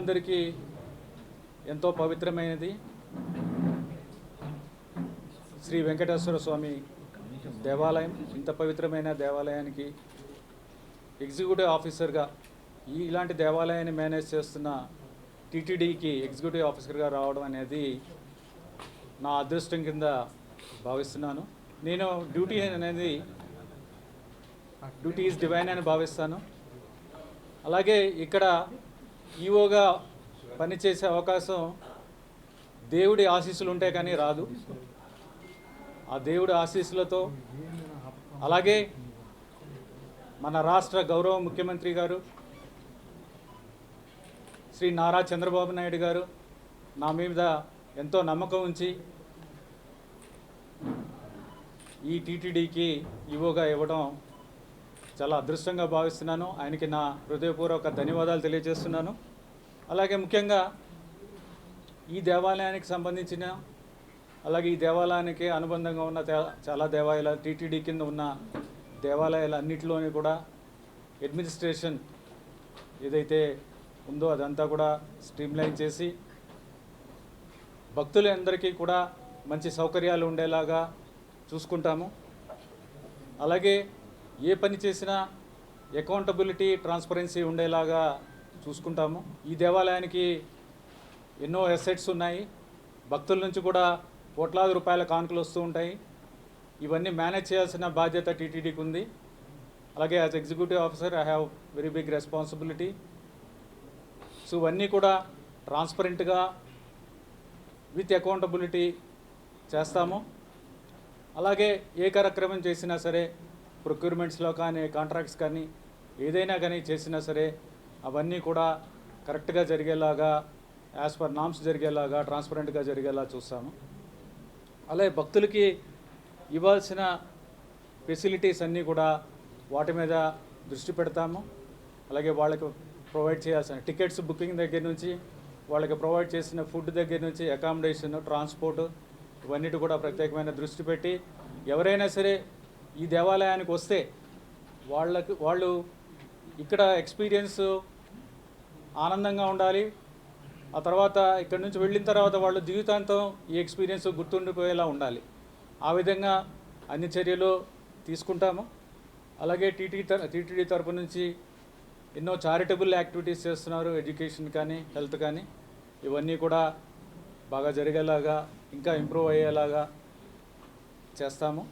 హిందువులందరికీ ఎంతో పవిత్రమైనది శ్రీ వెంకటేశ్వర స్వామి దేవాలయం. ఇంత పవిత్రమైన దేవాలయానికి ఎగ్జిక్యూటివ్ ఆఫీసర్గా ఇలాంటి దేవాలయాన్ని మేనేజ్ చేస్తున్న టీటీడీకి ఎగ్జిక్యూటివ్ ఆఫీసర్గా రావడం అనేది నా అదృష్టం కింద భావిస్తున్నాను. నేను డ్యూటీ ఈజ్ డివైన్ అని భావిస్తాను. అలాగే ఇక్కడ ఈఓగా పనిచేసే అవకాశం దేవుడి ఆశీస్సులు ఉంటే కానీ రాదు. ఆ దేవుడి ఆశీస్సులతో అలాగే మన రాష్ట్ర గౌరవ ముఖ్యమంత్రి గారు శ్రీ నారా చంద్రబాబు నాయుడు గారు నా మీద ఎంతో నమ్మకం ఉంచి ఈ టీటీడీకి ఈవోగా ఇవ్వడం చాలా అదృష్టంగా భావిస్తున్నాను. ఆయనకి నా హృదయపూర్వక ధన్యవాదాలు తెలియజేస్తున్నాను. అలాగే ముఖ్యంగా ఈ దేవాలయానికి సంబంధించిన అలాగే ఈ దేవాలయానికి అనుబంధంగా ఉన్న చాలా దేవాలయాలు టీటీడీ కింద ఉన్న దేవాలయాలు అన్నింటిలోని కూడా అడ్మినిస్ట్రేషన్ ఏదైతే ఉందో అదంతా కూడా స్ట్రీమ్లైన్ చేసి భక్తులందరికీ కూడా మంచి సౌకర్యాలు ఉండేలాగా చూసుకుంటాము. అలాగే ఏ పని చేసినా అకౌంటబిలిటీ ట్రాన్స్పరెన్సీ ఉండేలాగా చూసుకుంటాము. ఈ దేవాలయానికి ఎన్నో అసెట్స్ ఉన్నాయి. భక్తుల నుంచి కూడా కోట్లాది రూపాయల కానుకలు వస్తూ ఉంటాయి. ఇవన్నీ మేనేజ్ చేయాల్సిన బాధ్యత టీటీడీకి ఉంది. అలాగే as executive officer I have very big responsibility. So ఇవన్నీ కూడా ట్రాన్స్పరెంట్గా విత్ అకౌంటబిలిటీ చేస్తాము. అలాగే ఏ కార్యక్రమం చేసినా సరే ప్రొక్యూర్మెంట్స్లో కానీ కాంట్రాక్ట్స్ కానీ ఏదైనా కానీ చేసినా సరే అవన్నీ కూడా కరెక్ట్గా జరిగేలాగా యాజ్ పర్ నామ్స్ జరిగేలాగా ట్రాన్స్పరెంట్గా జరిగేలా చూస్తాము. అలాగే భక్తులకి ఇవ్వాల్సిన ఫెసిలిటీస్ అన్నీ కూడా వాటి మీద దృష్టి పెడతాము. అలాగే వాళ్ళకి ప్రొవైడ్ చేయాల్సిన టికెట్స్ బుకింగ్ దగ్గర నుంచి వాళ్ళకి ప్రొవైడ్ చేసిన ఫుడ్ దగ్గర నుంచి అకామిడేషన్ ట్రాన్స్పోర్ట్ ఇవన్నిటి కూడా ప్రత్యేకమైన దృష్టి పెట్టి ఎవరైనా సరే ఈ దేవాలయానికి వస్తే వాళ్ళు ఇక్కడ ఎక్స్పీరియన్స్ ఆనందంగా ఉండాలి. ఆ తర్వాత ఇక్కడ నుంచి వెళ్ళిన తర్వాత వాళ్ళు జీవితాంతం ఈ ఎక్స్పీరియన్స్ గుర్తుండిపోయేలా ఉండాలి. ఆ విధంగా అన్ని చర్యలు తీసుకుంటాము. అలాగే టీటీడీ తరపు నుంచి ఎన్నో చారిటబుల్ యాక్టివిటీస్ చేస్తున్నారు. ఎడ్యుకేషన్ కానీ హెల్త్ కానీ ఇవన్నీ కూడా బాగా జరిగేలాగా ఇంకా ఇంప్రూవ్ అయ్యేలాగా చేస్తాము.